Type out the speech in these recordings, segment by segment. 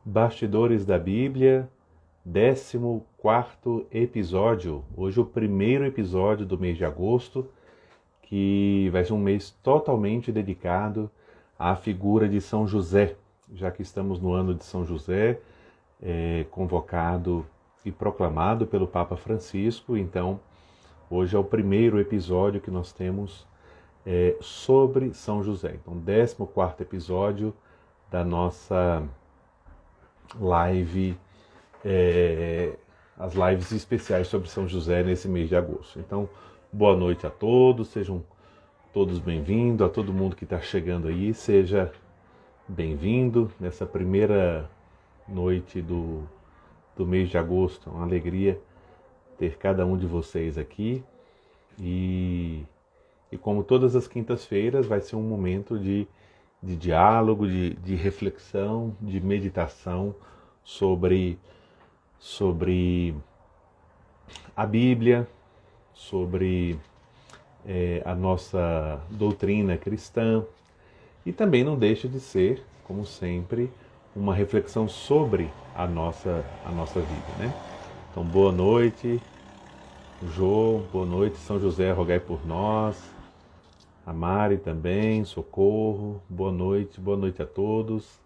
Bastidores da Bíblia, 14º episódio. Hoje o primeiro episódio do mês de agosto, que vai ser um mês totalmente dedicado à figura de São José, já que estamos no ano de São José, convocado e proclamado pelo Papa Francisco. Então, hoje é o primeiro episódio que nós temos sobre São José. Então, 14º episódio da nossa live, as lives especiais sobre São José nesse mês de agosto. Então, boa noite a todos, sejam todos bem-vindos, a todo mundo que está chegando aí, seja bem-vindo nessa primeira noite do mês de agosto. É uma alegria ter cada um de vocês aqui e como todas as quintas-feiras vai ser um momento de diálogo, de reflexão, de meditação sobre a Bíblia, sobre a nossa doutrina cristã, e também não deixa de ser, como sempre, uma reflexão sobre a nossa vida, né? Então, boa noite, Jô, boa noite, São José, rogai por nós. A Mari também, socorro, boa noite a todos.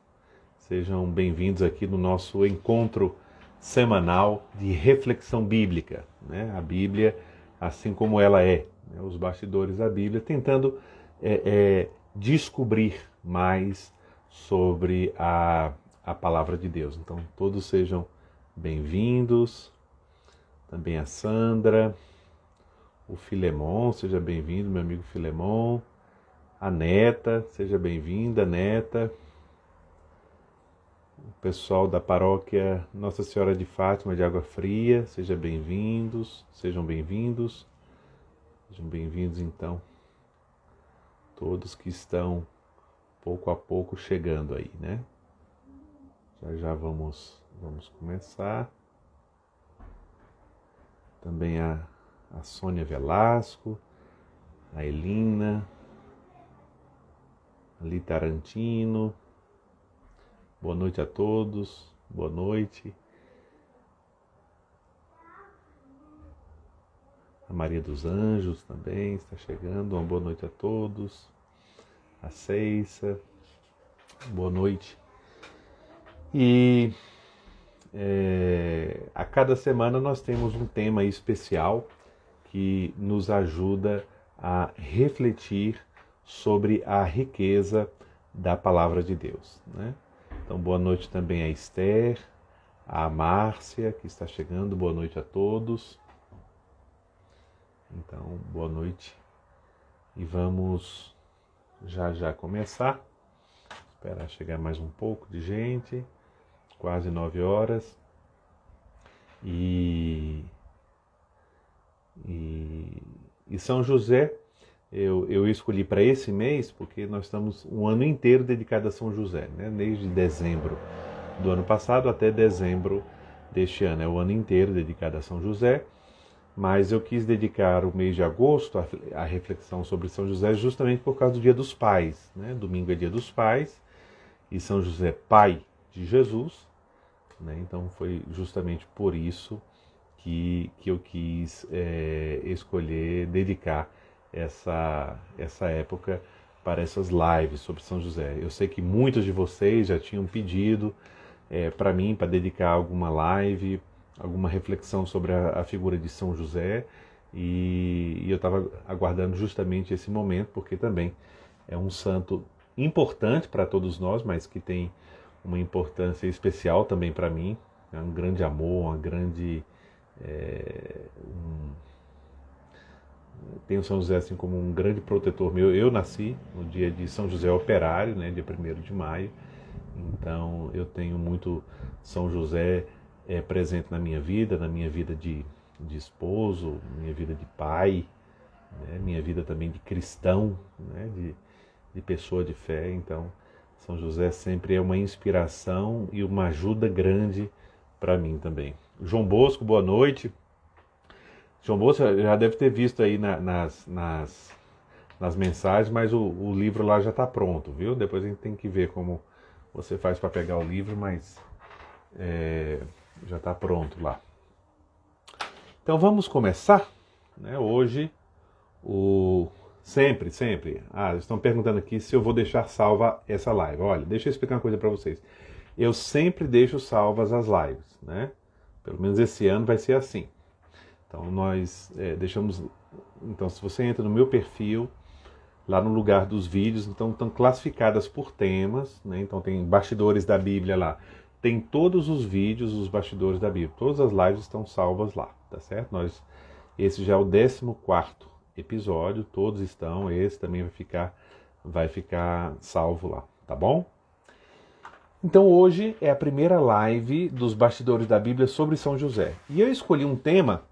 Sejam bem-vindos aqui no nosso encontro semanal de reflexão bíblica, né? A Bíblia assim como ela é, né? Os bastidores da Bíblia, tentando descobrir mais sobre a palavra de Deus. Então, todos sejam bem-vindos. Também a Sandra, o Filemon, seja bem-vindo, meu amigo Filemon. A Neta, seja bem-vinda, Neta. O pessoal da paróquia Nossa Senhora de Fátima de Água Fria, sejam bem-vindos. Sejam bem-vindos, então, todos que estão pouco a pouco chegando aí, né? Já vamos começar. Também a Sônia Velasco, a Elina, a Li Tarantino. Boa noite a todos, boa noite. A Maria dos Anjos também está chegando, uma boa noite a todos. A Ceissa, boa noite. E a cada semana nós temos um tema especial que nos ajuda a refletir sobre a riqueza da palavra de Deus, né? Então, boa noite também a Esther, a Márcia, que está chegando, boa noite a todos. Então, boa noite. E vamos já começar. Esperar chegar mais um pouco de gente. Quase 9 horas. E São José, eu escolhi para esse mês, porque nós estamos um ano inteiro dedicado a São José, né? Desde dezembro do ano passado até dezembro deste ano. É o ano inteiro dedicado a São José, mas eu quis dedicar o mês de agosto à reflexão sobre São José justamente por causa do Dia dos Pais, né? Domingo é Dia dos Pais, e São José, pai de Jesus, né? Então foi justamente por isso que eu quis escolher, dedicar essa época para essas lives sobre São José. Eu sei que muitos de vocês já tinham pedido para mim, para dedicar alguma live, alguma reflexão sobre a figura de São José, e eu estava aguardando justamente esse momento, porque também é um santo importante para todos nós, mas que tem uma importância especial também para mim. É um grande amor, uma grande... Tenho São José assim como um grande protetor meu. Eu nasci no dia de São José Operário, né, dia 1º de maio, então eu tenho muito São José presente na minha vida de esposo, minha vida de pai, né, minha vida também de cristão, né, de pessoa de fé. Então, São José sempre é uma inspiração e uma ajuda grande para mim também. João Bosco, boa noite. João Bosco já deve ter visto aí nas mensagens, mas o livro lá já está pronto, viu? Depois a gente tem que ver como você faz para pegar o livro, mas Já está pronto lá. Então vamos começar, né? Hoje, sempre. Estão perguntando aqui se eu vou deixar salva essa live. Olha, deixa eu explicar uma coisa para vocês. Eu sempre deixo salvas as lives, né? Pelo menos esse ano vai ser assim. Então nós deixamos. Então, se você entra no meu perfil, lá no lugar dos vídeos, então estão classificadas por temas, né? Então tem bastidores da Bíblia lá. Tem todos os vídeos, os bastidores da Bíblia. Todas as lives estão salvas lá, tá certo? Esse já é o 14º episódio, todos estão. Esse também vai ficar salvo lá, tá bom? Então hoje é a primeira live dos bastidores da Bíblia sobre São José. E eu escolhi um tema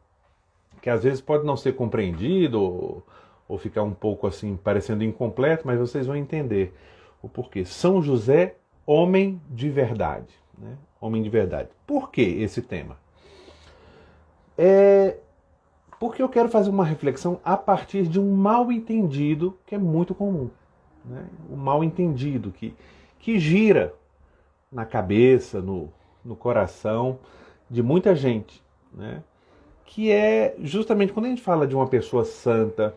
que às vezes pode não ser compreendido ou ficar um pouco assim parecendo incompleto, mas vocês vão entender o porquê. São José, homem de verdade, né? Homem de verdade. Por que esse tema? Porque eu quero fazer uma reflexão a partir de um mal entendido que é muito comum, né? O mal entendido que gira na cabeça, no coração de muita gente, né? Que é justamente quando a gente fala de uma pessoa santa,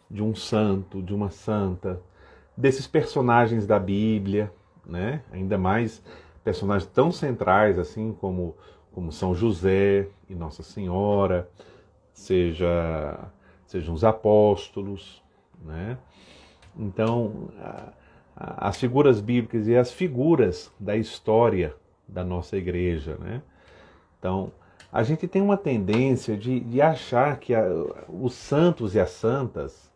de um santo, de uma santa, desses personagens da Bíblia, né? Ainda mais personagens tão centrais assim como São José e Nossa Senhora, sejam os apóstolos, né? Então, as figuras bíblicas e as figuras da história da nossa igreja, né? Então, a gente tem uma tendência de achar que os santos e as santas,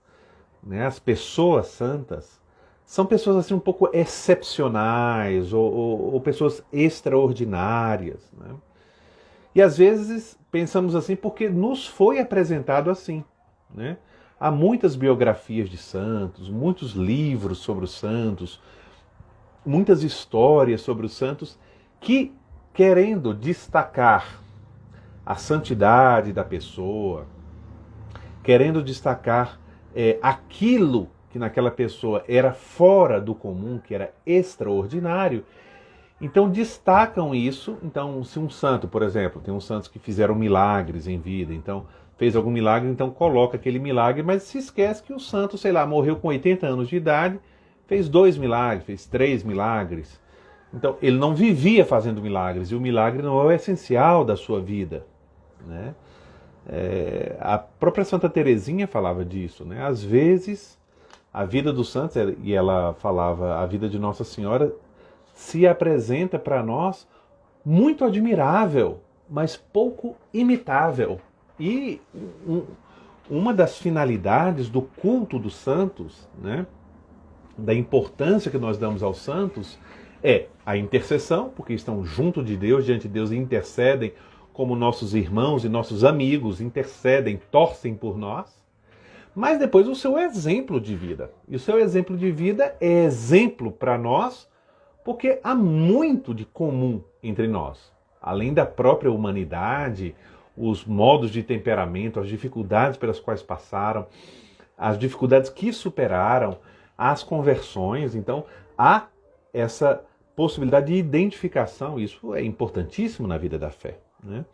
né, as pessoas santas, são pessoas assim um pouco excepcionais ou pessoas extraordinárias, né? E às vezes pensamos assim porque nos foi apresentado assim, né? Há muitas biografias de santos, muitos livros sobre os santos, muitas histórias sobre os santos que, querendo destacar a santidade da pessoa, querendo destacar aquilo que naquela pessoa era fora do comum, que era extraordinário, então destacam isso. Então, se um santo, por exemplo, tem uns santos que fizeram milagres em vida, então fez algum milagre, então coloca aquele milagre, mas se esquece que o santo, sei lá, morreu com 80 anos de idade, fez 2 milagres, fez 3 milagres. Então, ele não vivia fazendo milagres, e o milagre não é o essencial da sua vida, né? A própria Santa Teresinha falava disso, né? Às vezes, a vida dos santos, e ela falava, a vida de Nossa Senhora se apresenta para nós muito admirável, mas pouco imitável. E uma das finalidades do culto dos santos, né, da importância que nós damos aos santos, é a intercessão, porque estão junto de Deus, diante de Deus, e intercedem como nossos irmãos e nossos amigos, intercedem, torcem por nós, mas depois o seu exemplo de vida. E o seu exemplo de vida é exemplo para nós, porque há muito de comum entre nós. Além da própria humanidade, os modos de temperamento, as dificuldades pelas quais passaram, as dificuldades que superaram, as conversões. Então, há essa possibilidade de identificação. Isso é importantíssimo na vida da fé, né?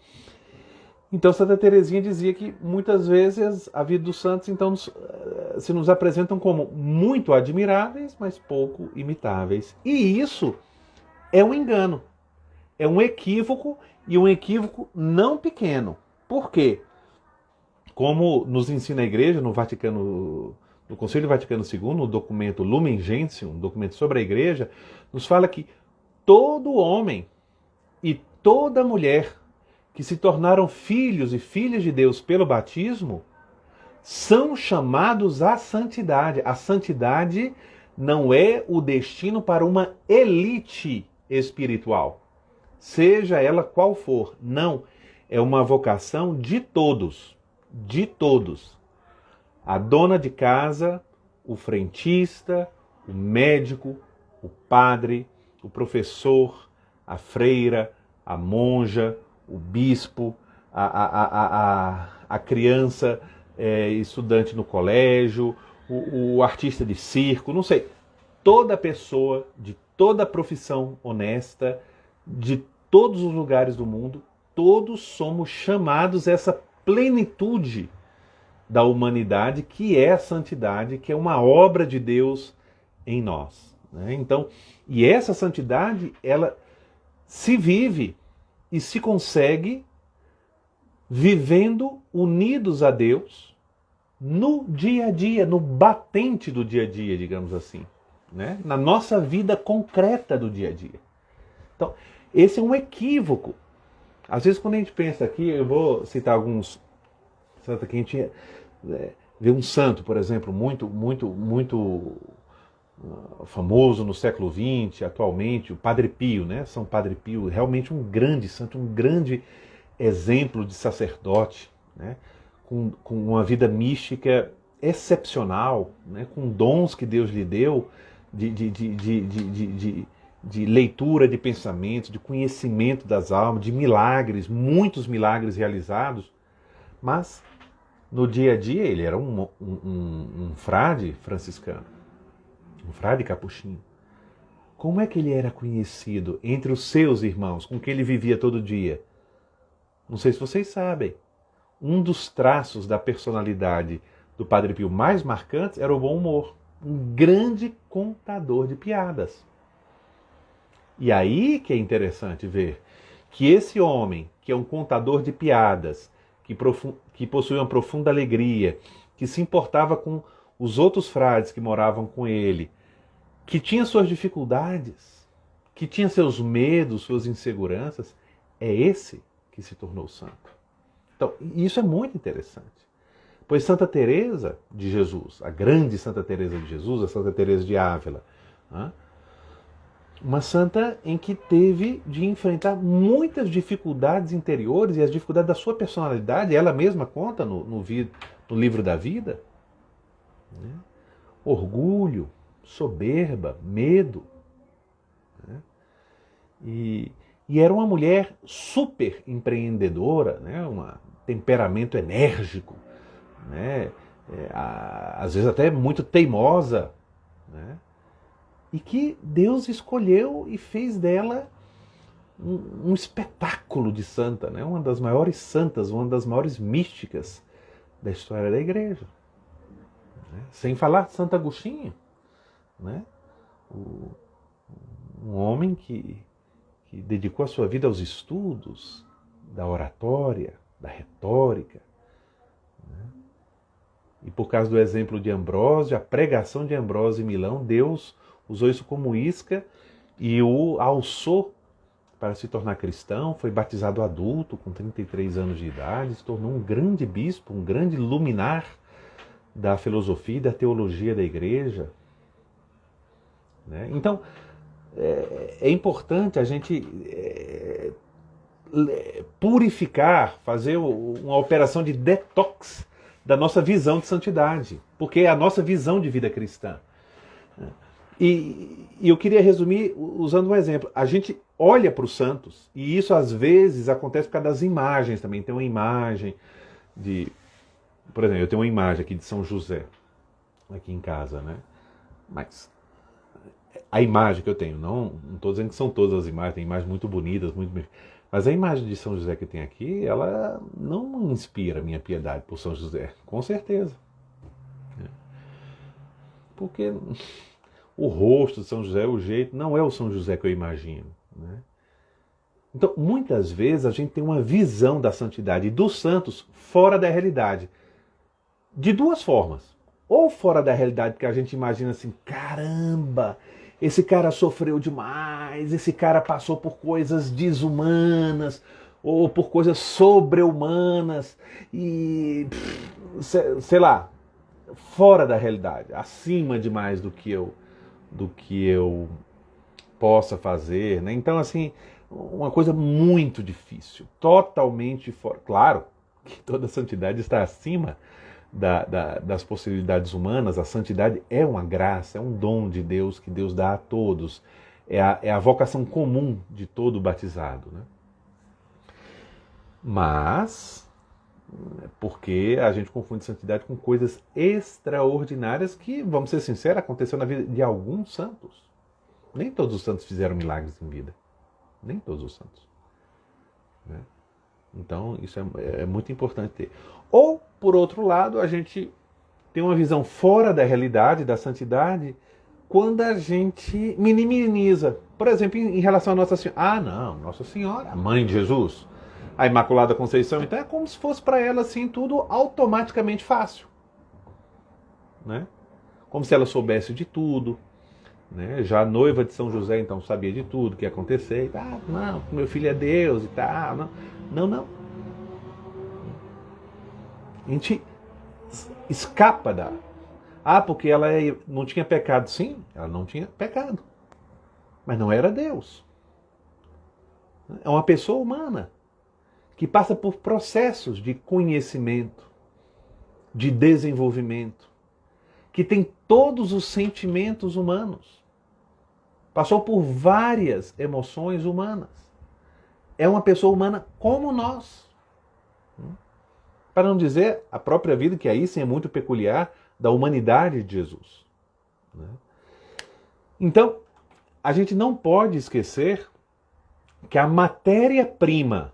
Então, Santa Teresinha dizia que muitas vezes a vida dos santos então se nos apresentam como muito admiráveis, mas pouco imitáveis. E isso é um engano, é um equívoco, e um equívoco não pequeno. Por quê? Como nos ensina a Igreja no Concílio Vaticano II, no documento Lumen Gentium, um documento sobre a Igreja, nos fala que todo homem e toda mulher que se tornaram filhos e filhas de Deus pelo batismo são chamados à santidade. A santidade não é o destino para uma elite espiritual, seja ela qual for. Não, é uma vocação de todos, de todos. A dona de casa, o frentista, o médico, o padre, o professor, a freira, a monja, o bispo, a criança estudante no colégio, o artista de circo, não sei. Toda pessoa de toda profissão honesta, de todos os lugares do mundo, todos somos chamados a essa plenitude da humanidade, que é a santidade, que é uma obra de Deus em nós. Né? Então, e essa santidade, ela se vive e se consegue vivendo unidos a Deus no dia a dia, no batente do dia a dia, digamos assim, né? Na nossa vida concreta do dia a dia. Então, esse é um equívoco. Às vezes, quando a gente pensa aqui, eu vou citar alguns santos que a gente vê um santo, por exemplo, muito famoso no século XX, atualmente, o Padre Pio, né? São Padre Pio, realmente um grande santo, um grande exemplo de sacerdote, né? Com uma vida mística excepcional, né? Com dons que Deus lhe deu de leitura de pensamentos, de conhecimento das almas, de milagres, muitos milagres realizados, mas no dia a dia ele era um frade franciscano, um frade capuchinho. Como é que ele era conhecido entre os seus irmãos, com quem ele vivia todo dia? Não sei se vocês sabem. Um dos traços da personalidade do Padre Pio mais marcantes era o bom humor. Um grande contador de piadas. E aí que é interessante ver que esse homem, que é um contador de piadas, que possui uma profunda alegria, que se importava com os outros frades que moravam com ele, que tinha suas dificuldades, que tinha seus medos, suas inseguranças, é esse que se tornou santo. Então, isso é muito interessante. Pois Santa Teresa de Jesus, a grande Santa Teresa de Jesus, a Santa Teresa de Ávila, uma santa em que teve de enfrentar muitas dificuldades interiores e as dificuldades da sua personalidade, ela mesma conta no livro da vida, né? Orgulho, soberba, medo, né? E era uma mulher super empreendedora, né? Um temperamento enérgico, né? Às vezes até muito teimosa, né? E que Deus escolheu e fez dela um espetáculo de santa, né? Uma das maiores santas, uma das maiores místicas da história da igreja. Né? Sem falar de Santo Agostinho, né? Um homem que dedicou a sua vida aos estudos da oratória, da retórica. Né? E por causa do exemplo de Ambrósio, a pregação de Ambrósio em Milão, Deus usou isso como isca e o alçou para se tornar cristão, foi batizado adulto, com 33 anos de idade, se tornou um grande bispo, um grande luminar da filosofia e da teologia da igreja. Né? Então, é importante a gente purificar, fazer uma operação de detox da nossa visão de santidade, porque é a nossa visão de vida cristã. E eu queria resumir usando um exemplo. A gente olha para os santos, e isso às vezes acontece por causa das imagens também. Tem uma imagem de... Por exemplo, eu tenho uma imagem aqui de São José, aqui em casa, né? Mas a imagem que eu tenho, não estou dizendo que são todas as imagens, tem imagens muito bonitas, mas a imagem de São José que tem aqui, ela não inspira a minha piedade por São José, com certeza. Porque o rosto de São José, o jeito, não é o São José que eu imagino. Né? Então, muitas vezes a gente tem uma visão da santidade e dos santos fora da realidade. De duas formas. Ou fora da realidade, porque a gente imagina assim, caramba, esse cara sofreu demais, esse cara passou por coisas desumanas, ou por coisas sobre-humanas, e, sei lá, fora da realidade, acima demais do que eu possa fazer, né? Então, assim, uma coisa muito difícil, totalmente fora. Claro que toda santidade está acima das possibilidades humanas. A santidade é uma graça, é um dom de Deus que Deus dá a todos. É a vocação comum de todo batizado, né? Mas, porque a gente confunde santidade com coisas extraordinárias que, vamos ser sinceros, aconteceu na vida de alguns santos. Nem todos os santos fizeram milagres em vida. Nem todos os santos. Né? Então, isso é muito importante ter. Ou, por outro lado, a gente tem uma visão fora da realidade, da santidade, quando a gente minimiza. Por exemplo, em relação a Nossa Senhora. Ah, não, Nossa Senhora, a mãe de Jesus, a Imaculada Conceição, então é como se fosse para ela assim tudo automaticamente fácil. Né? Como se ela soubesse de tudo. Né? Já a noiva de São José, então, sabia de tudo que ia acontecer. Ah, não, meu filho é Deus e tal. Não, não, não. A gente escapa da... Ah, porque ela não tinha pecado. Sim, ela não tinha pecado. Mas não era Deus. É uma pessoa humana que passa por processos de conhecimento, de desenvolvimento, que tem todos os sentimentos humanos. Passou por várias emoções humanas. É uma pessoa humana como nós. Para não dizer a própria vida, que aí sim é muito peculiar, da humanidade de Jesus. Então, a gente não pode esquecer que a matéria-prima,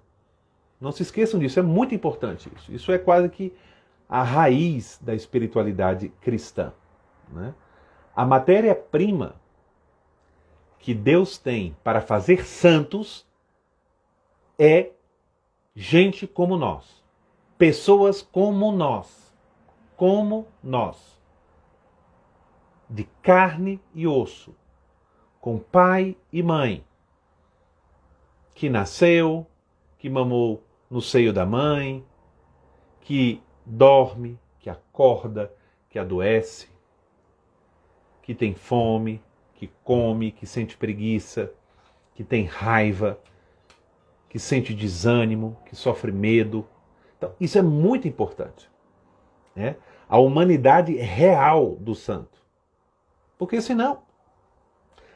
não se esqueçam disso, é muito importante isso. Isso é quase que a raiz da espiritualidade cristã. Né? A matéria-prima que Deus tem para fazer santos é gente como nós. Pessoas como nós. Como nós. De carne e osso. Com pai e mãe. Que nasceu, que mamou no seio da mãe, que dorme, que acorda, que adoece, que tem fome, que come, que sente preguiça, que tem raiva, que sente desânimo, que sofre medo. Então, isso é muito importante. Né? A humanidade real do santo. Porque senão,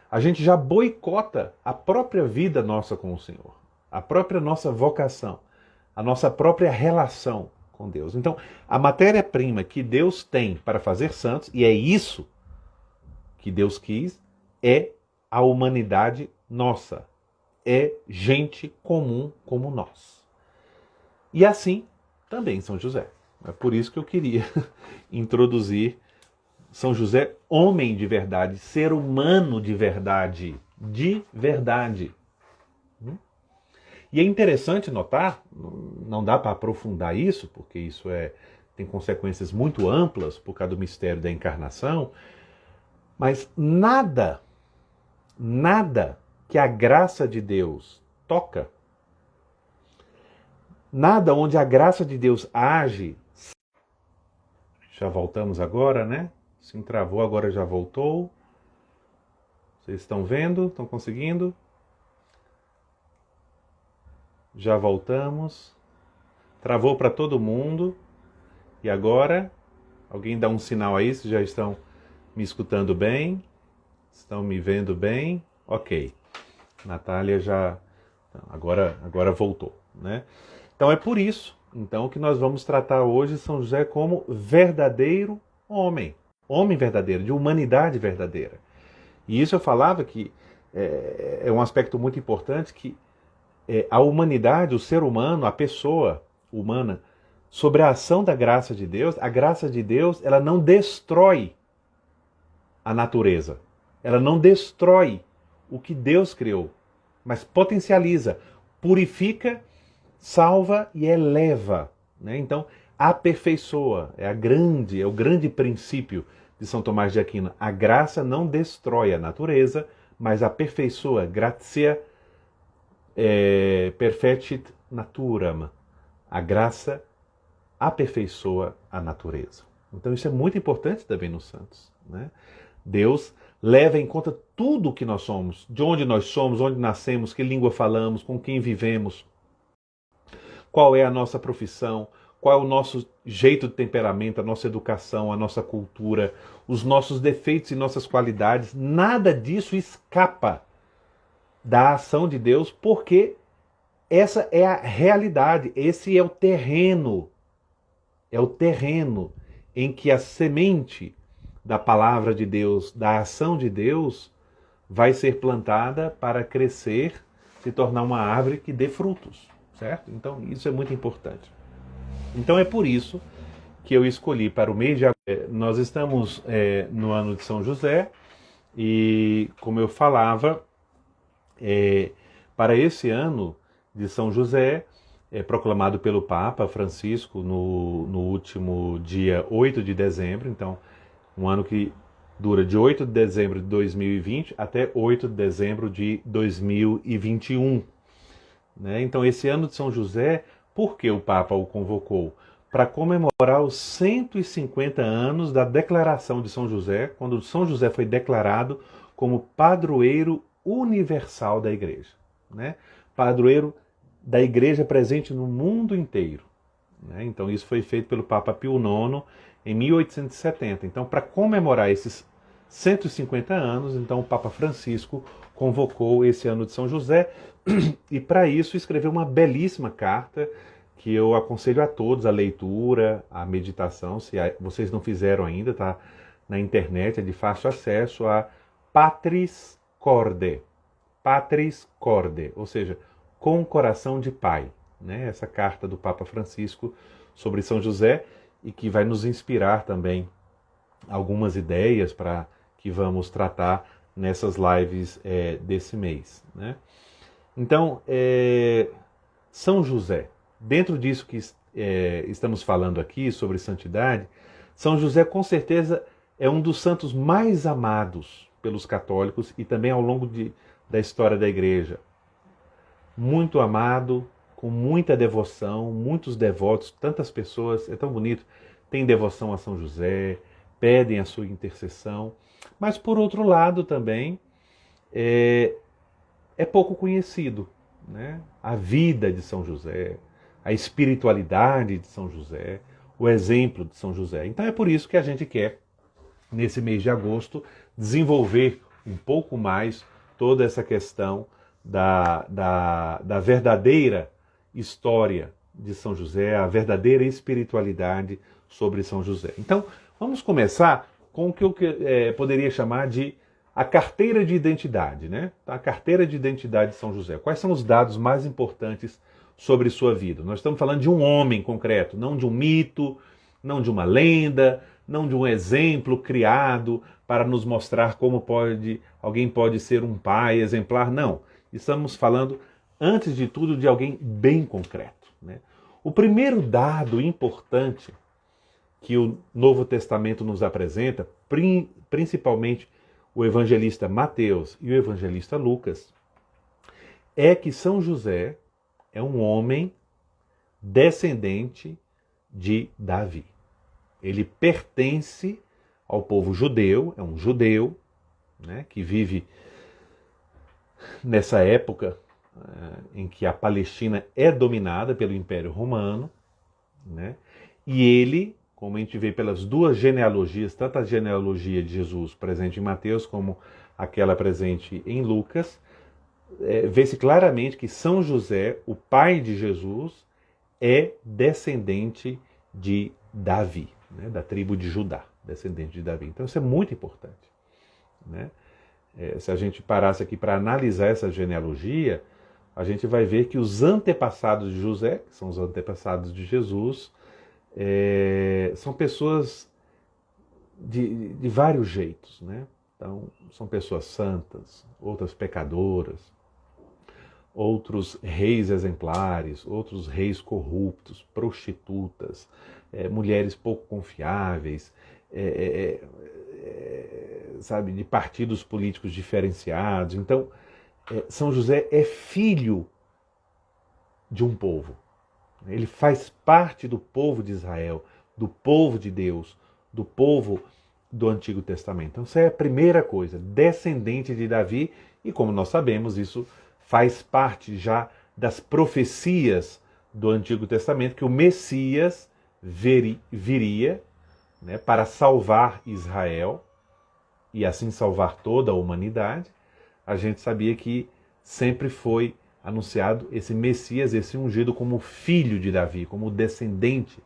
a gente já boicota a própria vida nossa com o Senhor, a própria nossa vocação, a nossa própria relação com Deus. Então, a matéria-prima que Deus tem para fazer santos, e é isso que Deus quis, é a humanidade nossa. É gente comum como nós. E assim também São José. É por isso que eu queria introduzir São José, homem de verdade, ser humano de verdade. De verdade. E é interessante notar, não dá para aprofundar isso, porque isso tem consequências muito amplas por causa do mistério da encarnação, mas nada que a graça de Deus toca, nada onde a graça de Deus age. Já voltamos agora, né? Se entravou, agora já voltou. Vocês estão vendo? Estão conseguindo? Já voltamos. Travou para todo mundo. E agora? Alguém dá um sinal aí se já estão me escutando bem? Estão me vendo bem? Ok. Natália já... Agora voltou, né? Então é por isso então, que nós vamos tratar hoje São José como verdadeiro homem. Homem verdadeiro, de humanidade verdadeira. E isso eu falava que é um aspecto muito importante, que a humanidade, o ser humano, a pessoa humana, sobre a ação da graça de Deus, a graça de Deus, ela não destrói a natureza. Ela não destrói o que Deus criou, mas potencializa, purifica, salva e eleva. Né? Então, aperfeiçoa. É o grande princípio de São Tomás de Aquino. A graça não destrói a natureza, mas aperfeiçoa. Gratia perfectit naturam. A graça aperfeiçoa a natureza. Então isso é muito importante também nos santos. Né? Deus leva em conta tudo o que nós somos, de onde nós somos, onde nascemos, que língua falamos, com quem vivemos, qual é a nossa profissão, qual é o nosso jeito de temperamento, a nossa educação, a nossa cultura, os nossos defeitos e nossas qualidades. Nada disso escapa da ação de Deus, porque essa é a realidade, esse é o terreno em que a semente da palavra de Deus, da ação de Deus, vai ser plantada para crescer, se tornar uma árvore que dê frutos, certo? Então isso é muito importante. Então é por isso que eu escolhi para o mês de agosto. Nós estamos no ano de São José e, como eu falava, para esse ano de São José, proclamado pelo Papa Francisco no último dia 8 de dezembro, então um ano que dura de 8 de dezembro de 2020 até 8 de dezembro de 2021. Né? Então esse ano de São José, por que o Papa o convocou? Para comemorar os 150 anos da declaração de São José, quando São José foi declarado como padroeiro universal da Igreja. Né? Padroeiro da Igreja presente no mundo inteiro. Né? Então isso foi feito pelo Papa Pio IX em 1870. Então, para comemorar esses 150 anos, então o Papa Francisco convocou esse ano de São José e para isso escreveu uma belíssima carta que eu aconselho a todos a leitura, a meditação, se vocês não fizeram ainda, tá na internet, é de fácil acesso, a Patris Corde. Patris Corde, ou seja, com coração de pai. Né? Essa carta do Papa Francisco sobre São José e que vai nos inspirar também algumas ideias para que vamos tratar nessas lives desse mês. Né? Então, São José, dentro disso que estamos falando aqui sobre santidade, São José com certeza é um dos santos mais amados pelos católicos e também ao longo da história da Igreja. Muito amado, com muita devoção, muitos devotos, tantas pessoas, é tão bonito, têm devoção a São José, pedem a sua intercessão, mas por outro lado também é pouco conhecido, né? A vida de São José, a espiritualidade de São José, o exemplo de São José. Então é por isso que a gente quer, nesse mês de agosto, desenvolver um pouco mais toda essa questão da verdadeira história de São José, a verdadeira espiritualidade sobre São José. Então, vamos começar com o que eu poderia chamar de a carteira de identidade, né? A carteira de identidade de São José. Quais são os dados mais importantes sobre sua vida? Nós estamos falando de um homem concreto, não de um mito, não de uma lenda, não de um exemplo criado para nos mostrar como alguém pode ser um pai exemplar, não. Estamos falando, antes de tudo, de alguém bem concreto. Né? O primeiro dado importante que o Novo Testamento nos apresenta, principalmente o evangelista Mateus e o evangelista Lucas, é que São José é um homem descendente de Davi. Ele pertence ao povo judeu, é um judeu, né, que vive nessa época em que a Palestina é dominada pelo Império Romano, né, e ele, como a gente vê pelas duas genealogias, tanto a genealogia de Jesus presente em Mateus como aquela presente em Lucas, vê-se claramente que São José, o pai de Jesus, é descendente de Davi, né, da tribo de Judá, descendente de Davi. Então isso é muito importante. Né? Se a gente parasse aqui para analisar essa genealogia, a gente vai ver que os antepassados de José, que são os antepassados de Jesus, são pessoas de vários jeitos. Né? Então, são pessoas santas, outras pecadoras, outros reis exemplares, outros reis corruptos, prostitutas, mulheres pouco confiáveis, sabe, de partidos políticos diferenciados. Então, São José é filho de um povo. Ele faz parte do povo de Israel, do povo de Deus, do povo do Antigo Testamento. Então, essa é a primeira coisa, descendente de Davi, e como nós sabemos, isso faz parte já das profecias do Antigo Testamento, que o Messias viria, né, para salvar Israel e assim salvar toda a humanidade. A gente sabia que sempre foi anunciado esse Messias, esse ungido, como filho de Davi, como descendente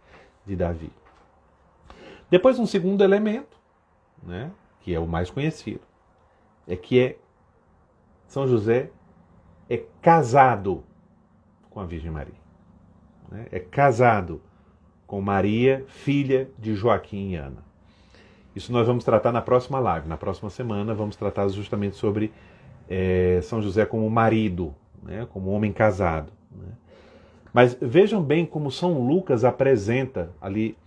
de Davi. Depois um segundo elemento, né, que é o mais conhecido, é que é São José é casado com a Virgem Maria. Né? É casado com Maria, filha de Joaquim e Ana. Isso nós vamos tratar na próxima live. Na próxima semana vamos tratar justamente sobre São José como marido, né? Como homem casado. Né? Mas vejam bem como São Lucas apresenta ali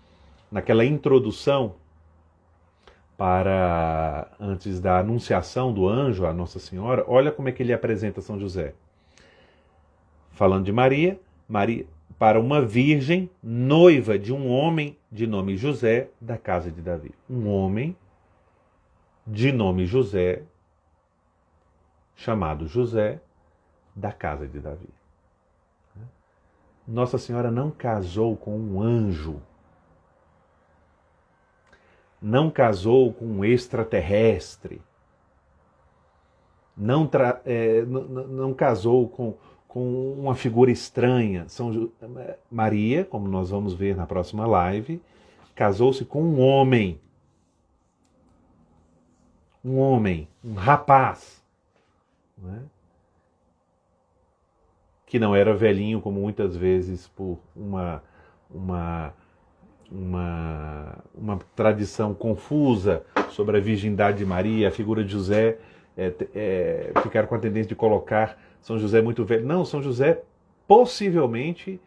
naquela introdução para antes da anunciação do anjo a Nossa Senhora. Olha como é que ele apresenta São José. Falando de Maria, Maria para uma virgem noiva de um homem de nome José da casa de Davi. Um homem de nome José, chamado José, da casa de Davi. Nossa Senhora não casou com um anjo, não casou com um extraterrestre, não casou com uma figura estranha. Maria, como nós vamos ver na próxima live, casou-se com um homem, um rapaz, né? Que não era velhinho, como muitas vezes por uma tradição confusa sobre a virgindade de Maria, a figura de José, ficaram com a tendência de colocar São José muito velho. Não, São José possivelmente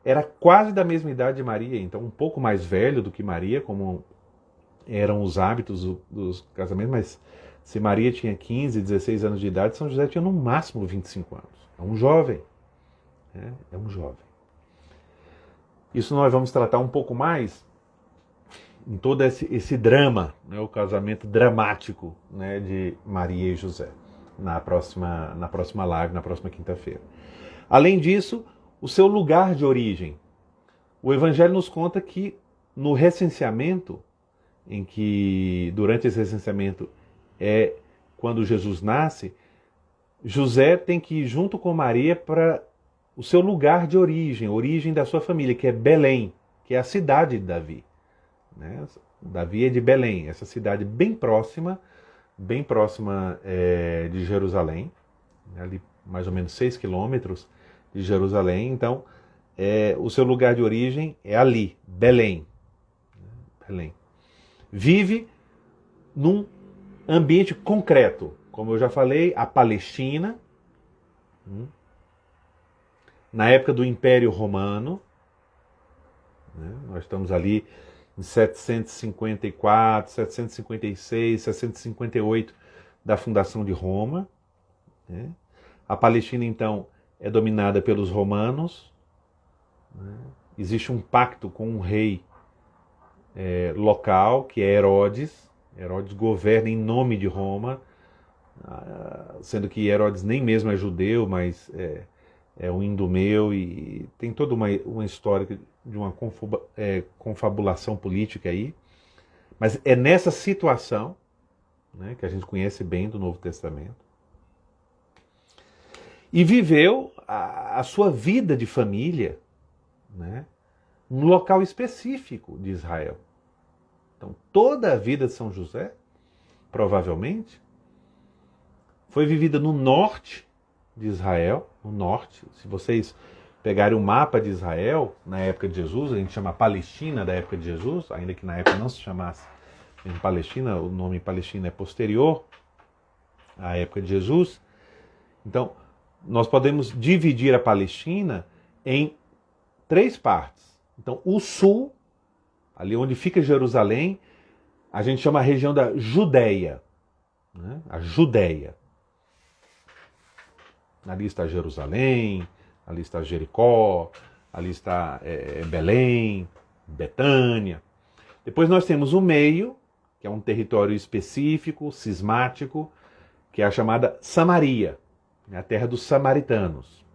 era quase da mesma idade de Maria, então um pouco mais velho do que Maria, como eram os hábitos dos casamentos, mas se Maria tinha 15, 16 anos de idade, São José tinha no máximo 25 anos. É um jovem. É um jovem. Isso nós vamos tratar um pouco mais em todo esse drama, né, o casamento dramático, né, de Maria e José, na próxima live, na próxima quinta-feira. Além disso, o seu lugar de origem. O Evangelho nos conta que no recenseamento, durante esse recenseamento quando Jesus nasce, José tem que ir junto com Maria para o seu lugar de origem da sua família, que é Belém, que é a cidade de Davi. Né? Davi é de Belém, essa cidade bem próxima de Jerusalém, ali mais ou menos 6 quilômetros de Jerusalém. Então, o seu lugar de origem é ali, Belém. Vive num ambiente concreto, como eu já falei, a Palestina, na época do Império Romano, né? Nós estamos ali em 754, 756, 758 da fundação de Roma. Né? A Palestina, então, é dominada pelos romanos. Né? Existe um pacto com um rei local, que é Herodes. Herodes governa em nome de Roma, sendo que Herodes nem mesmo é judeu, mas é um idumeu, e tem toda uma história de uma confabulação política aí. Mas é nessa situação, né, que a gente conhece bem do Novo Testamento. E viveu a sua vida de família, né, num local específico de Israel. Então, toda a vida de São José, provavelmente, foi vivida no norte de Israel, no norte. Se vocês pegarem o mapa de Israel, na época de Jesus, a gente chama Palestina da época de Jesus, ainda que na época não se chamasse Palestina, o nome Palestina é posterior à época de Jesus. Então, nós podemos dividir a Palestina em 3 partes. Então, o sul, ali onde fica Jerusalém, a gente chama a região da Judéia, né? A Judéia. Ali está Jerusalém, ali está Jericó, ali está Belém, Betânia. Depois nós temos o meio, que é um território específico, cismático, que é a chamada Samaria, a terra dos samaritanos.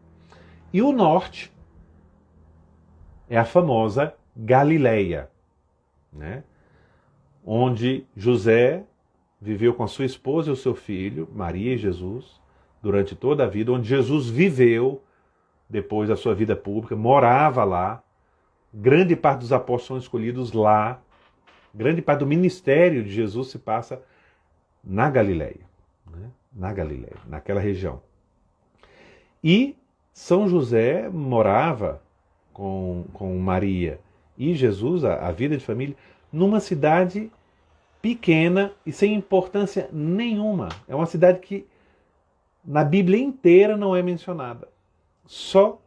E o norte é a famosa Galileia, né? Onde José viveu com a sua esposa e o seu filho, Maria e Jesus, durante toda a vida, onde Jesus viveu depois da sua vida pública, morava lá, grande parte dos apóstolos são escolhidos lá, grande parte do ministério de Jesus se passa na Galileia. né? Na Galiléia, naquela região. E São José morava com Maria e Jesus, a vida de família, numa cidade pequena e sem importância nenhuma. É uma cidade que na Bíblia inteira não é mencionada. Só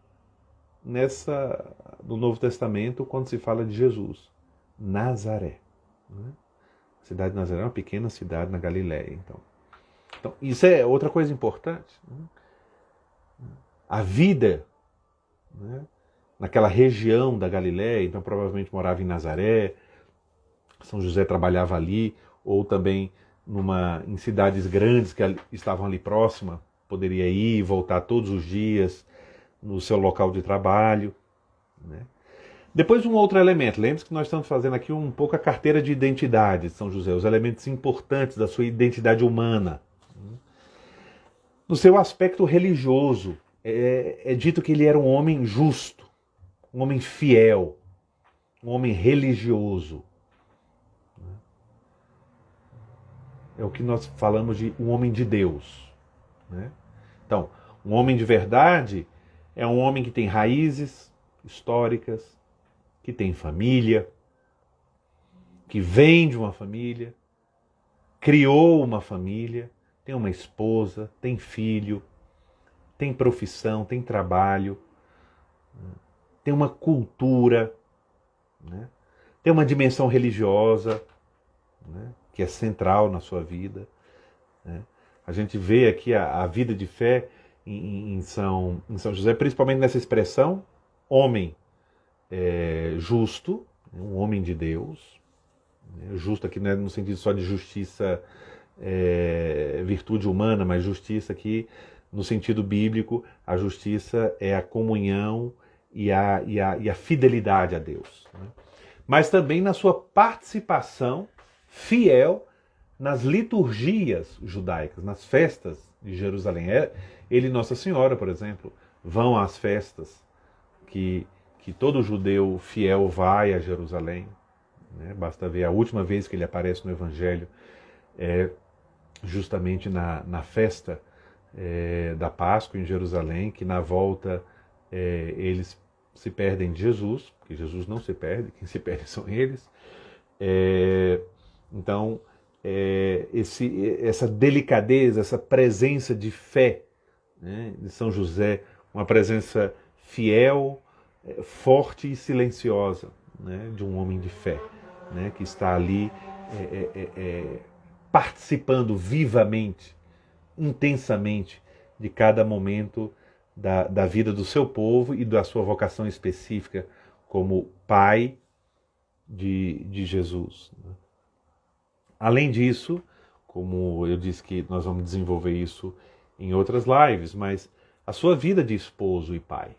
no Novo Testamento, quando se fala de Jesus. Nazaré. Né? A cidade de Nazaré é uma pequena cidade na Galiléia. Então, isso é outra coisa importante. Né? A vida, né, naquela região da Galiléia, então provavelmente morava em Nazaré, São José trabalhava ali, ou também em cidades grandes que estavam ali próximas, poderia ir e voltar todos os dias no seu local de trabalho. Né? Depois um outro elemento, lembre-se que nós estamos fazendo aqui um pouco a carteira de identidade de São José, os elementos importantes da sua identidade humana. No seu aspecto religioso, é dito que ele era um homem justo, um homem fiel, um homem religioso. É o que nós falamos de um homem de Deus. Né? Então, um homem de verdade é um homem que tem raízes históricas, que tem família, que vem de uma família, criou uma família, tem uma esposa, tem filho, tem profissão, tem trabalho, tem uma cultura, né? Tem uma dimensão religiosa, né, que é central na sua vida. Né? A gente vê aqui a vida de fé em São José, principalmente nessa expressão, homem justo, um homem de Deus. Né? Justo aqui não é no sentido só de justiça, virtude humana, mas justiça aqui no sentido bíblico, a justiça é a comunhão e a fidelidade a Deus. Né? Mas também na sua participação fiel nas liturgias judaicas, nas festas de Jerusalém. Ele e Nossa Senhora, por exemplo, vão às festas que todo judeu fiel vai a Jerusalém. Né? Basta ver a última vez que ele aparece no Evangelho, justamente na festa da Páscoa em Jerusalém, que na volta eles se perdem de Jesus, porque Jesus não se perde, quem se perde são eles. Então, essa delicadeza, essa presença de fé, né, de São José, uma presença fiel, forte e silenciosa, né, de um homem de fé, né, que está ali participando vivamente, intensamente, de cada momento da vida do seu povo e da sua vocação específica como pai de Jesus. Além disso, como eu disse que nós vamos desenvolver isso em outras lives, mas a sua vida de esposo e pai.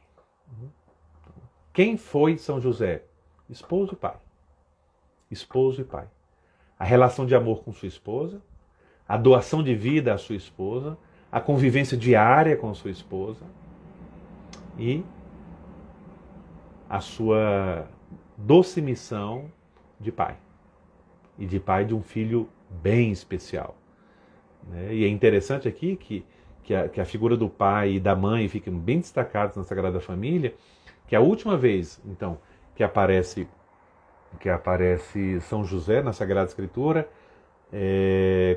Quem foi São José? Esposo e pai. Esposo e pai. A relação de amor com sua esposa, a doação de vida à sua esposa, a convivência diária com sua esposa e a sua doce missão de pai. E de pai de um filho bem especial. Né? E é interessante aqui que a figura do pai e da mãe fiquem bem destacados na Sagrada Família, que a última vez, então, que aparece São José na Sagrada Escritura,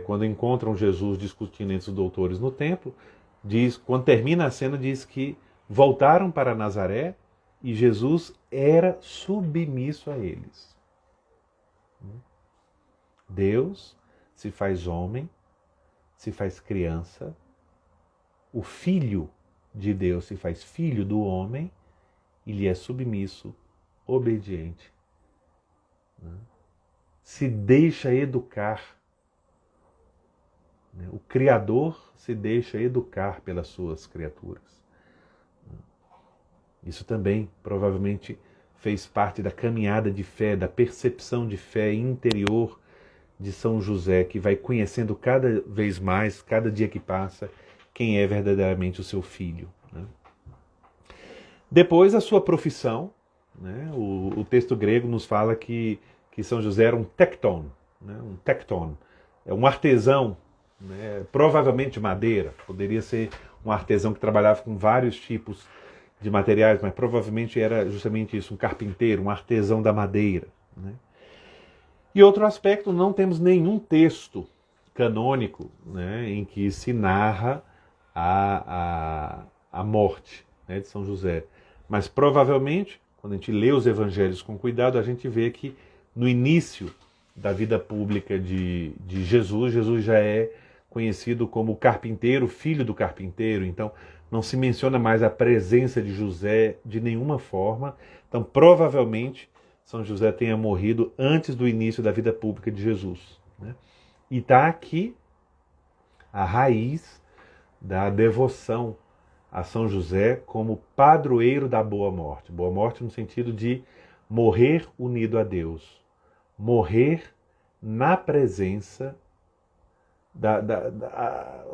quando encontram Jesus discutindo entre os doutores no templo, quando termina a cena, diz que voltaram para Nazaré e Jesus era submisso a eles. Deus se faz homem, se faz criança, o Filho de Deus se faz filho do homem e lhe é submisso, obediente. Se deixa educar. O Criador se deixa educar pelas suas criaturas. Isso também provavelmente fez parte da caminhada de fé, da percepção de fé interior de São José, que vai conhecendo cada vez mais, cada dia que passa, quem é verdadeiramente o seu filho. Né? Depois, a sua profissão. Né? O texto grego nos fala que São José era um tecton, né? Um tecton, é um artesão né? Provavelmente madeira, poderia ser um artesão que trabalhava com vários tipos de materiais, mas provavelmente era justamente isso, um carpinteiro, um artesão da madeira, né? E outro aspecto, não temos nenhum texto canônico, né, em que se narra a morte, né, de São José. Mas provavelmente, quando a gente lê os evangelhos com cuidado, a gente vê que no início da vida pública de Jesus, Jesus já é conhecido como carpinteiro, filho do carpinteiro. Então não se menciona mais a presença de José de nenhuma forma. Então provavelmente São José tenha morrido antes do início da vida pública de Jesus, né? E está aqui a raiz da devoção a São José como padroeiro da boa morte. Boa morte no sentido de morrer unido a Deus. Morrer na presença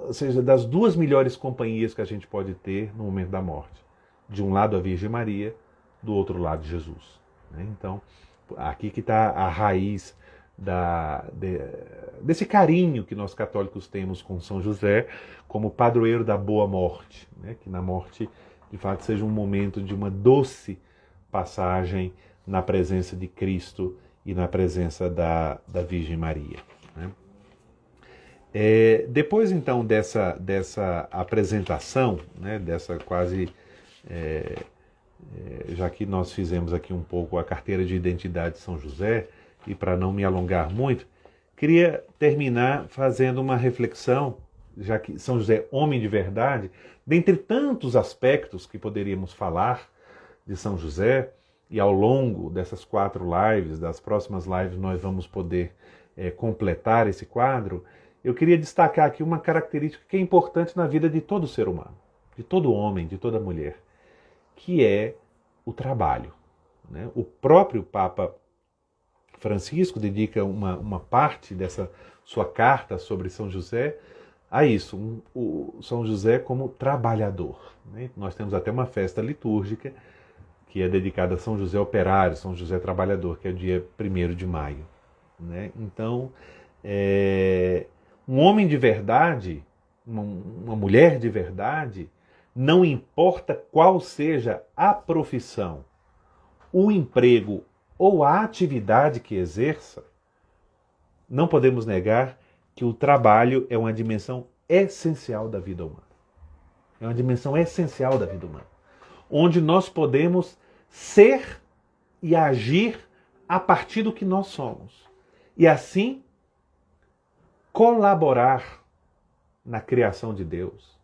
ou seja, das duas melhores companhias que a gente pode ter no momento da morte. De um lado a Virgem Maria, do outro lado Jesus, né? Então, aqui que está a raiz desse carinho que nós católicos temos com São José como padroeiro da boa morte, né? Que na morte, de fato, seja um momento de uma doce passagem na presença de Cristo e na presença da Virgem Maria, né? Depois, então, dessa apresentação, né, dessa quase... já que nós fizemos aqui um pouco a carteira de identidade de São José, e para não me alongar muito, queria terminar fazendo uma reflexão, já que São José é homem de verdade, dentre tantos aspectos que poderíamos falar de São José, e ao longo dessas 4 lives, das próximas lives, nós vamos poder completar esse quadro. Eu queria destacar aqui uma característica que é importante na vida de todo ser humano, de todo homem, de toda mulher, que é o trabalho, né? O próprio Papa Francisco dedica uma parte dessa sua carta sobre São José a isso, o São José como trabalhador, né? Nós temos até uma festa litúrgica que é dedicada a São José Operário, São José Trabalhador, que é o dia 1º de maio, né? Então, um homem de verdade, uma mulher de verdade, não importa qual seja a profissão, o emprego ou a atividade que exerça, não podemos negar que o trabalho é uma dimensão essencial da vida humana. É uma dimensão essencial da vida humana, onde nós podemos ser e agir a partir do que nós somos. E assim, colaborar na criação de Deus,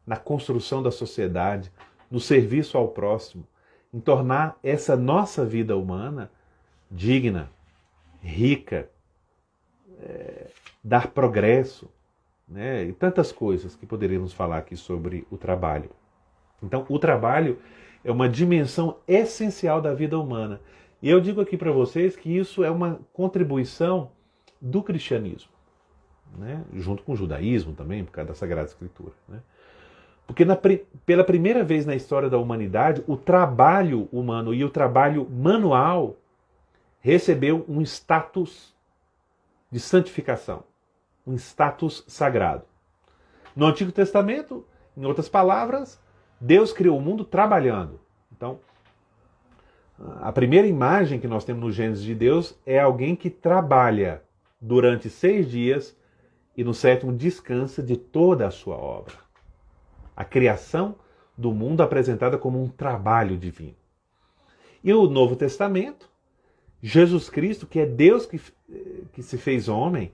na construção da sociedade, no serviço ao próximo, em tornar essa nossa vida humana digna, rica, dar progresso, né? E tantas coisas que poderíamos falar aqui sobre o trabalho. Então, o trabalho é uma dimensão essencial da vida humana. E eu digo aqui para vocês que isso é uma contribuição do cristianismo, né? Junto com o judaísmo também, por causa da Sagrada Escritura, né? Porque pela primeira vez na história da humanidade, o trabalho humano e o trabalho manual recebeu um status de santificação, um status sagrado. No Antigo Testamento, em outras palavras, Deus criou o mundo trabalhando. Então, a primeira imagem que nós temos no Gênesis de Deus é alguém que trabalha durante 6 dias e no 7º descansa de toda a sua obra. A criação do mundo apresentada como um trabalho divino. E o Novo Testamento, Jesus Cristo, que é Deus que se fez homem,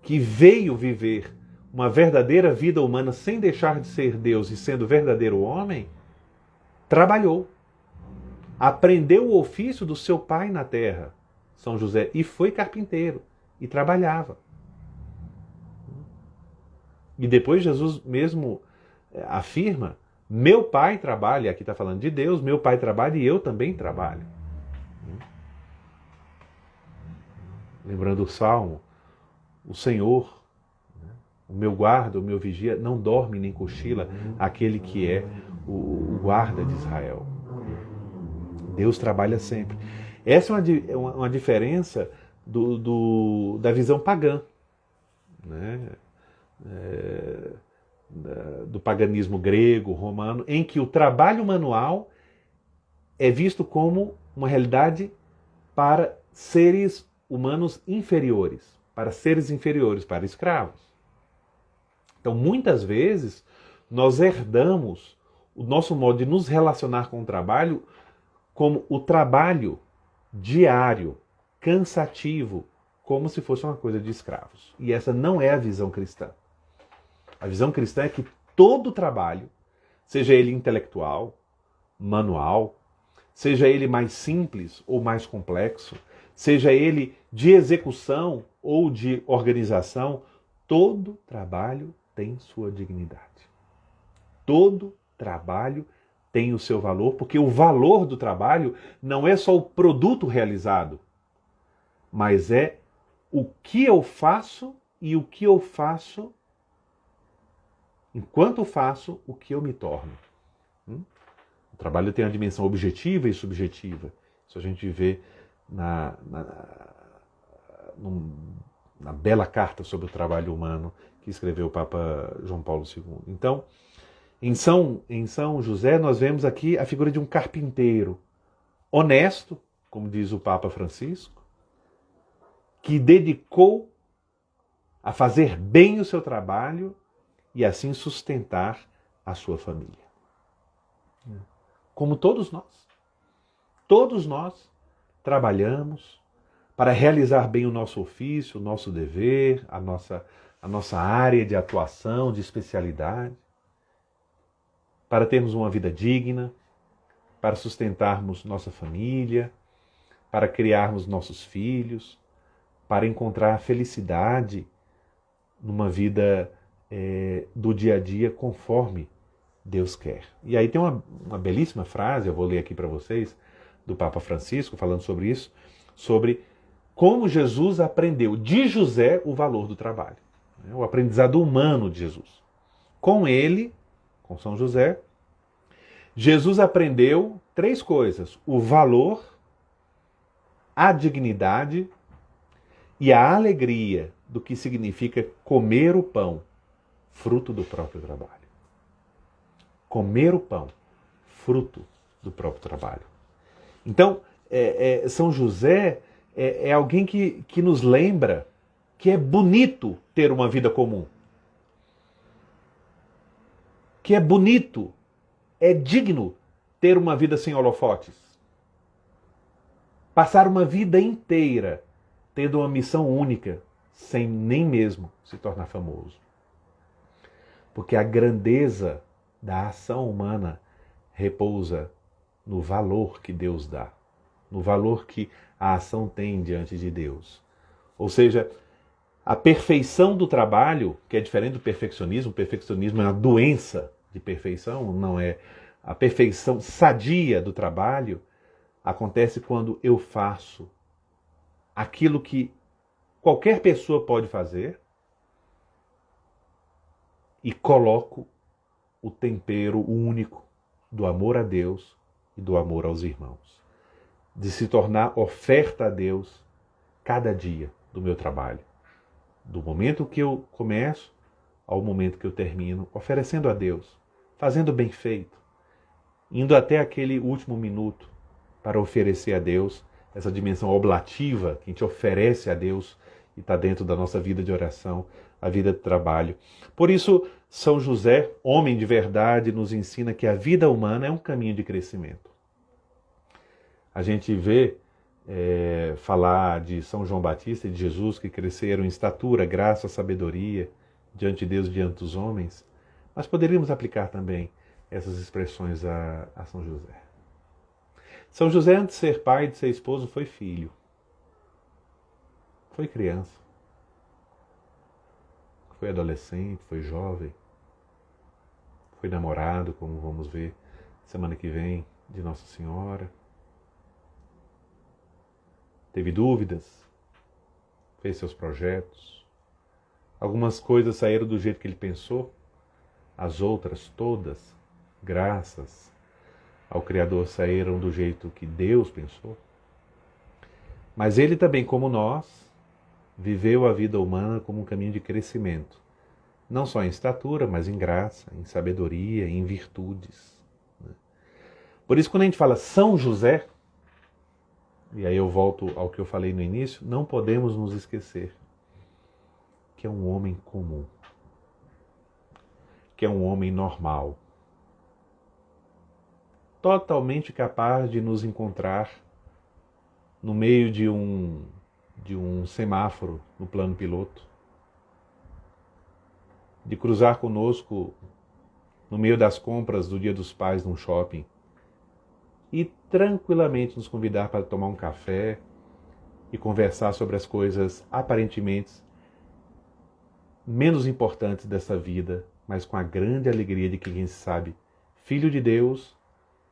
que veio viver uma verdadeira vida humana sem deixar de ser Deus e sendo verdadeiro homem, trabalhou. Aprendeu o ofício do seu pai na terra, São José, e foi carpinteiro, e trabalhava. E depois Jesus mesmo afirma, meu pai trabalha, aqui está falando de Deus, meu pai trabalha e eu também trabalho. Lembrando o Salmo, o Senhor, o meu guarda, o meu vigia, não dorme nem cochila, aquele que é o guarda de Israel. Deus trabalha sempre. Essa é uma diferença da visão pagã, né? do paganismo grego, romano, em que o trabalho manual é visto como uma realidade para seres humanos inferiores, para escravos. Então, muitas vezes, nós herdamos o nosso modo de nos relacionar com o trabalho como o trabalho diário, cansativo, como se fosse uma coisa de escravos. E essa não é a visão cristã. A visão cristã é que todo trabalho, seja ele intelectual, manual, seja ele mais simples ou mais complexo, seja ele de execução ou de organização, todo trabalho tem sua dignidade. Todo trabalho tem o seu valor, porque o valor do trabalho não é só o produto realizado, mas é o que eu faço e o que eu faço enquanto faço o que eu me torno. O trabalho tem uma dimensão objetiva e subjetiva. Isso a gente vê na bela carta sobre o trabalho humano que escreveu o Papa João Paulo II. Então, em São José, nós vemos aqui a figura de um carpinteiro honesto, como diz o Papa Francisco, que dedicou a fazer bem o seu trabalho e assim sustentar a sua família. Como todos nós trabalhamos para realizar bem o nosso ofício, o nosso dever, a nossa área de atuação, de especialidade, para termos uma vida digna, para sustentarmos nossa família, para criarmos nossos filhos, para encontrar felicidade numa vida do dia a dia conforme Deus quer. E aí tem uma belíssima frase, eu vou ler aqui para vocês, do Papa Francisco, falando sobre isso, sobre como Jesus aprendeu de José o valor do trabalho. O aprendizado humano de Jesus. Com ele, com São José, Jesus aprendeu 3 coisas: o valor, a dignidade e a alegria do que significa comer o pão, fruto do próprio trabalho. Comer o pão, fruto do próprio trabalho. Então, São José é alguém que nos lembra que é bonito ter uma vida comum. Que é bonito, é digno ter uma vida sem holofotes. Passar uma vida inteira tendo uma missão única, sem nem mesmo se tornar famoso. Porque a grandeza da ação humana repousa no valor que Deus dá, no valor que a ação tem diante de Deus. Ou seja, a perfeição do trabalho, que é diferente do perfeccionismo, o perfeccionismo é uma doença de perfeição, não é a perfeição sadia do trabalho, acontece quando eu faço aquilo que qualquer pessoa pode fazer e coloco o tempero único do amor a Deus e do amor aos irmãos. De se tornar oferta a Deus cada dia do meu trabalho. Do momento que eu começo ao momento que eu termino, oferecendo a Deus, fazendo bem feito, indo até aquele último minuto para oferecer a Deus essa dimensão oblativa que a gente oferece a Deus e está dentro da nossa vida de oração, a vida de trabalho. Por isso, São José, homem de verdade, nos ensina que a vida humana é um caminho de crescimento. A gente vê falar de São João Batista e de Jesus, que cresceram em estatura, graça, sabedoria, diante de Deus e diante dos homens, mas poderíamos aplicar também essas expressões a São José. São José, antes de ser pai, de ser esposo, foi filho. Foi criança. Foi adolescente, foi jovem. Foi namorado, como vamos ver semana que vem, de Nossa Senhora. Teve dúvidas, fez seus projetos. Algumas coisas saíram do jeito que ele pensou, as outras todas, graças ao Criador, saíram do jeito que Deus pensou. Mas ele também, como nós, viveu a vida humana como um caminho de crescimento, não só em estatura, mas em graça, em sabedoria, em virtudes. Por isso, quando a gente fala São José, e aí eu volto ao que eu falei no início, não podemos nos esquecer que é um homem comum, que é um homem normal, totalmente capaz de nos encontrar no meio de um semáforo no plano piloto, de cruzar conosco no meio das compras do Dia dos Pais num shopping e tranquilamente nos convidar para tomar um café e conversar sobre as coisas aparentemente menos importantes dessa vida, mas com a grande alegria de que quem sabe, filho de Deus,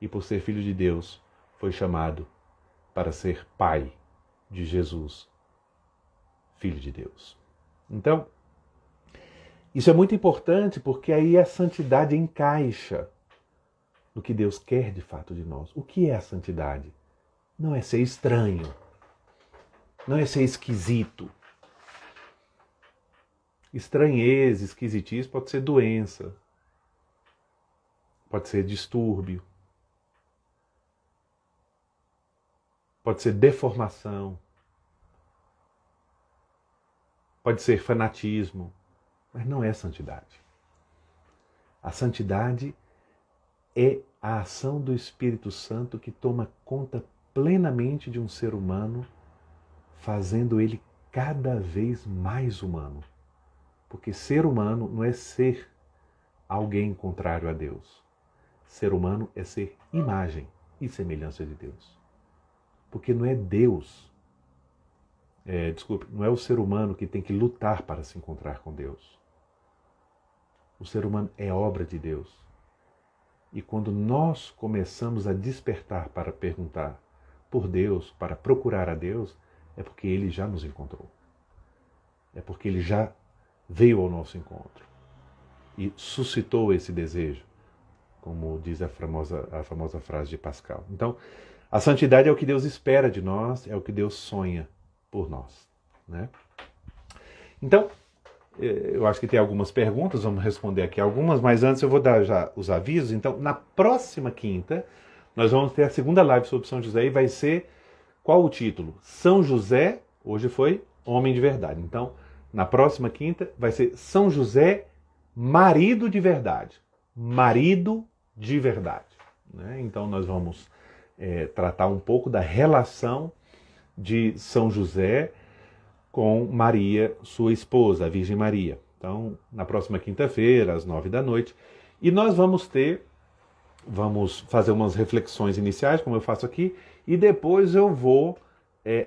e por ser filho de Deus, foi chamado para ser pai de Jesus, filho de Deus. Então, isso é muito importante porque aí a santidade encaixa no que Deus quer de fato de nós. O que é a santidade? Não é ser estranho, não é ser esquisito. Estranheza, esquisitice pode ser doença, pode ser distúrbio, pode ser deformação, pode ser fanatismo, mas não é santidade. A santidade é a ação do Espírito Santo que toma conta plenamente de um ser humano, fazendo ele cada vez mais humano. Porque ser humano não é ser alguém contrário a Deus. Ser humano é ser imagem e semelhança de Deus. Porque não é Deus, não é o ser humano que tem que lutar para se encontrar com Deus. O ser humano é obra de Deus. E quando nós começamos a despertar para perguntar por Deus, para procurar a Deus, é porque Ele já nos encontrou. É porque Ele já veio ao nosso encontro e suscitou esse desejo, como diz a famosa frase de Pascal. Então, a santidade é o que Deus espera de nós, é o que Deus sonha por nós, né? Então, eu acho que tem algumas perguntas, vamos responder aqui algumas, mas antes eu vou dar já os avisos. Então, na próxima quinta, nós vamos ter a segunda live sobre São José e vai ser, qual o título? São José, hoje foi Homem de Verdade. Então, na próxima quinta vai ser São José, marido de verdade. Marido de verdade, né? Então, nós vamos tratar um pouco da relação de São José com Maria, sua esposa, a Virgem Maria. Então, na próxima quinta-feira, às 9 da noite. E nós vamos fazer umas reflexões iniciais, como eu faço aqui, e depois eu vou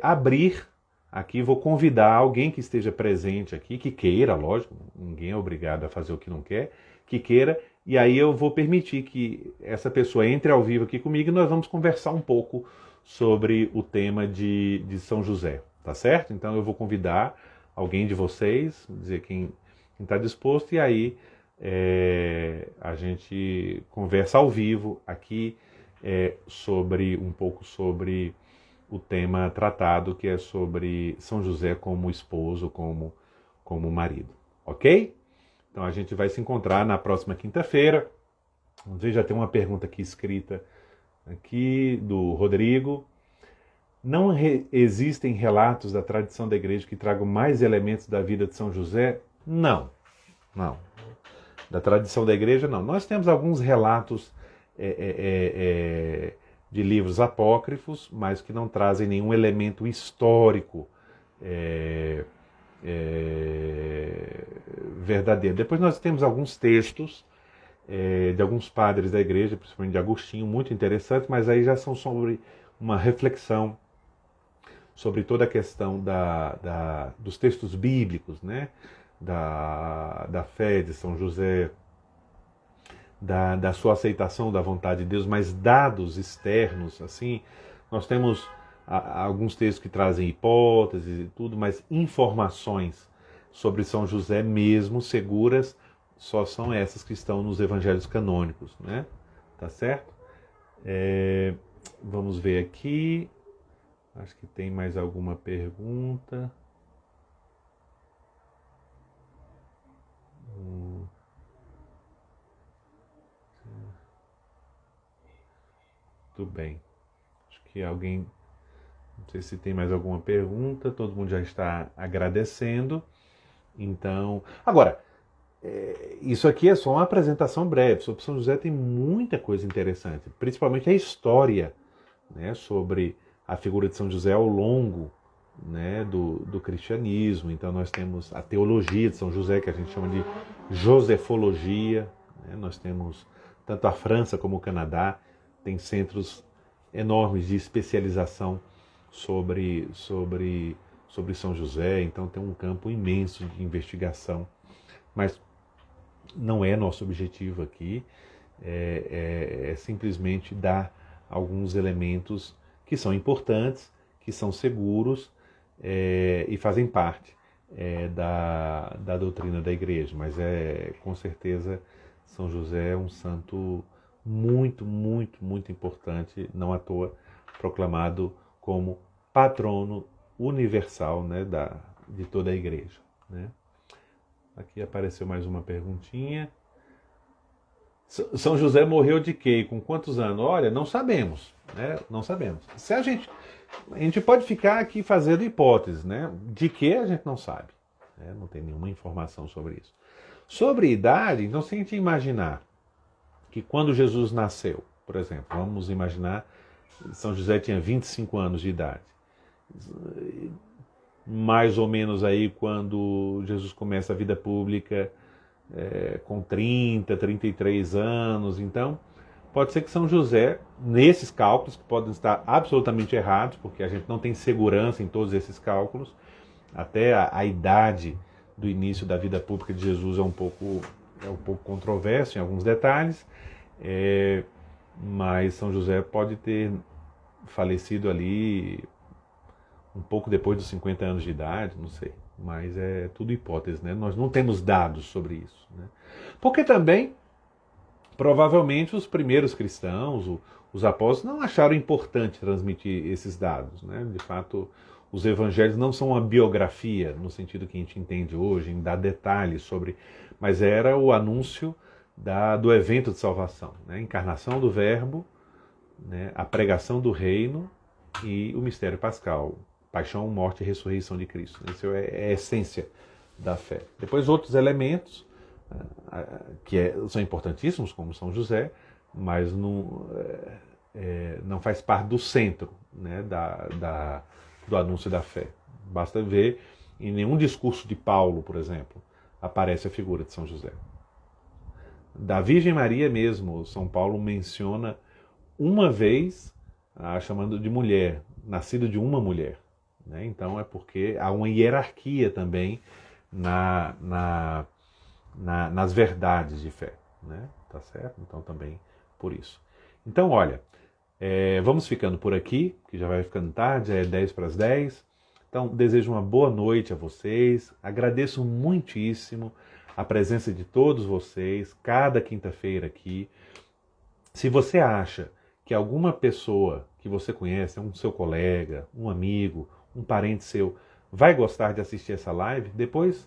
abrir aqui, vou convidar alguém que esteja presente aqui, que queira, lógico, ninguém é obrigado a fazer o que não quer, que queira, e aí eu vou permitir que essa pessoa entre ao vivo aqui comigo e nós vamos conversar um pouco sobre o tema de São José. Tá certo? Então eu vou convidar alguém de vocês, dizer quem está disposto, e aí a gente conversa ao vivo aqui sobre um pouco sobre o tema tratado, que é sobre São José como esposo, como marido. Ok? Então a gente vai se encontrar na próxima quinta-feira. Vamos ver, já tem uma pergunta aqui escrita aqui do Rodrigo. Não existem relatos da tradição da igreja que tragam mais elementos da vida de São José? Não. Da tradição da igreja, não. Nós temos alguns relatos de livros apócrifos, mas que não trazem nenhum elemento histórico verdadeiro. Depois nós temos alguns textos de alguns padres da igreja, principalmente de Agostinho, muito interessantes, mas aí já são sobre uma reflexão sobre toda a questão dos textos bíblicos, né? da fé de São José, da sua aceitação da vontade de Deus, mas dados externos, assim, nós temos alguns textos que trazem hipóteses e tudo, mas informações sobre São José mesmo seguras só são essas que estão nos evangelhos canônicos, né? Tá certo? Vamos ver aqui. Acho que tem mais alguma pergunta. Tudo bem. Acho que alguém, não sei se tem mais alguma pergunta, todo mundo já está agradecendo. Então, agora, isso aqui é só uma apresentação breve. Sobre São José tem muita coisa interessante, principalmente a história, né, sobre a figura de São José ao longo, né, do cristianismo. Então nós temos a teologia de São José, que a gente chama de josefologia, né? Nós temos tanto a França como o Canadá, tem centros enormes de especialização sobre São José, então tem um campo imenso de investigação, mas não é nosso objetivo aqui, é simplesmente dar alguns elementos que são importantes, que são seguros e fazem parte da doutrina da igreja, mas com certeza São José é um santo muito, muito, muito importante, não à toa proclamado como patrono universal, né, de toda a igreja, né? Aqui apareceu mais uma perguntinha. São José morreu de quê? Com quantos anos? Olha, não sabemos, né? Não sabemos. Se a gente pode ficar aqui fazendo hipóteses, né? De que a gente não sabe, né? Não tem nenhuma informação sobre isso. Sobre idade, então se a gente imaginar que quando Jesus nasceu, por exemplo, vamos imaginar São José tinha 25 anos de idade. Mais ou menos aí quando Jesus começa a vida pública, com 30, 33 anos. Então, pode ser que São José, nesses cálculos, que podem estar absolutamente errados, porque a gente não tem segurança em todos esses cálculos, até a idade do início da vida pública de Jesus é um pouco controverso em alguns detalhes, mas São José pode ter falecido ali um pouco depois dos 50 anos de idade, não sei. Mas é tudo hipótese, né? Nós não temos dados sobre isso, né? Porque também, provavelmente, os primeiros cristãos, os apóstolos, não acharam importante transmitir esses dados, né? De fato, os evangelhos não são uma biografia, no sentido que a gente entende hoje, em dar detalhes sobre... Mas era o anúncio do evento de salvação, né? A encarnação do Verbo, né? A pregação do reino e o mistério pascal. Paixão, morte e ressurreição de Cristo. Isso é a essência da fé. Depois outros elementos que são importantíssimos, como São José, mas não faz parte do centro, né, do anúncio da fé. Basta ver, em nenhum discurso de Paulo, por exemplo, aparece a figura de São José. Da Virgem Maria mesmo, São Paulo menciona uma vez, chamando de mulher, nascido de uma mulher. Né? Então é porque há uma hierarquia também nas verdades de fé, né? Tá certo? Então também por isso. Então olha, vamos ficando por aqui, que já vai ficando tarde, é 10 para as 10. Então desejo uma boa noite a vocês, agradeço muitíssimo a presença de todos vocês, cada quinta-feira aqui. Se você acha que alguma pessoa que você conhece, um seu colega, um amigo, um parente seu, vai gostar de assistir essa live, depois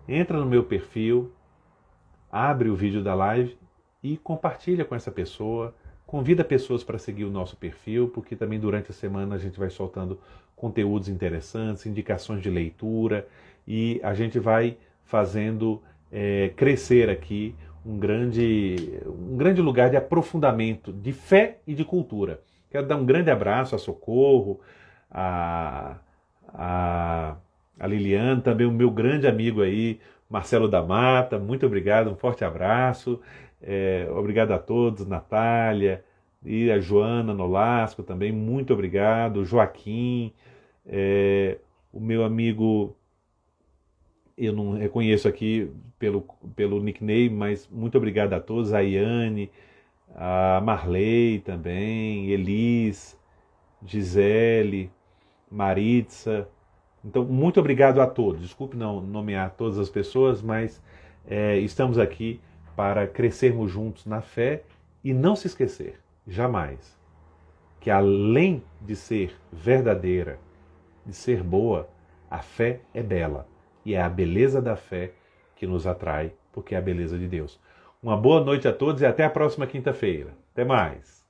entra no meu perfil, abre o vídeo da live e compartilha com essa pessoa, convida pessoas para seguir o nosso perfil, porque também durante a semana a gente vai soltando conteúdos interessantes, indicações de leitura, e a gente vai fazendo crescer aqui um grande lugar de aprofundamento de fé e de cultura. Quero dar um grande abraço a Socorro, a Liliane, também o meu grande amigo aí, Marcelo da Mata, muito obrigado, um forte abraço, obrigado a todos, Natália, e a Joana Nolasco também, muito obrigado, Joaquim, o meu amigo, eu não reconheço aqui pelo nickname, mas muito obrigado a todos, a Iane, a Marley também, Elis, Gisele, Maritza. Então, muito obrigado a todos. Desculpe não nomear todas as pessoas, mas estamos aqui para crescermos juntos na fé e não se esquecer, jamais, que além de ser verdadeira, de ser boa, a fé é bela. E é a beleza da fé que nos atrai porque é a beleza de Deus. Uma boa noite a todos e até a próxima quinta-feira. Até mais!